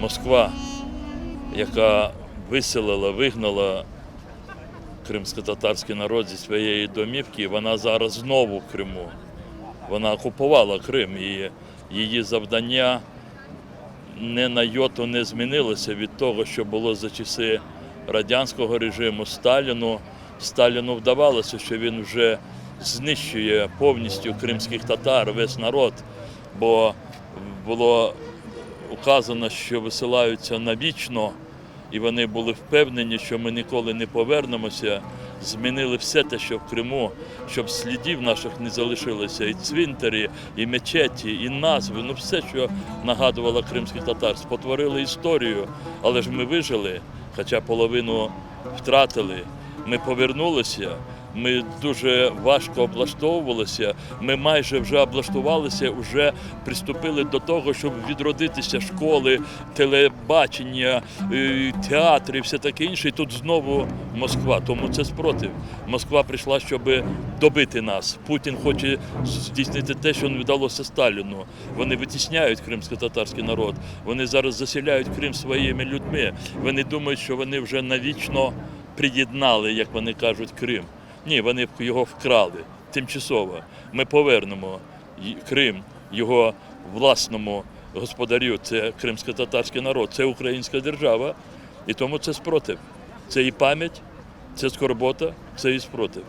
Москва, яка виселила, вигнала кримськотатарський народ зі своєї домівки, вона зараз знову в Криму. Вона окупувала Крим, і її завдання не на йоту не змінилося від того, що було за часи радянського режиму, Сталіну вдавалося, що він вже знищує повністю кримських татар, весь народ, бо було указано, що висилаються навічно, і вони були впевнені, що ми ніколи не повернемося, змінили все те, що в Криму, щоб слідів наших не залишилося, і цвинтарі, і мечеті, і назви, все, що нагадувало кримських татар. Спотворили історію, але ж ми вижили, хоча половину втратили. Ми повернулися, ми дуже важко облаштовувалися, ми майже вже облаштувалися, вже приступили до того, щоб відродитися школи, телебачення, театри і все таке інше. І тут знову Москва, тому це спротив. Москва прийшла, щоб добити нас. Путін хоче здійснити те, що не вдалося Сталіну. Вони витісняють кримсько-татарський народ, вони зараз заселяють Крим своїми людьми. Вони думають, що вони вже навічно приєднали, як вони кажуть, Крим. Ні, вони його вкрали тимчасово. Ми повернемо Крим його власному господарю, це кримсько-татарський народ, це українська держава. І тому це спротив. Це і пам'ять, це скорбота, це і спротив.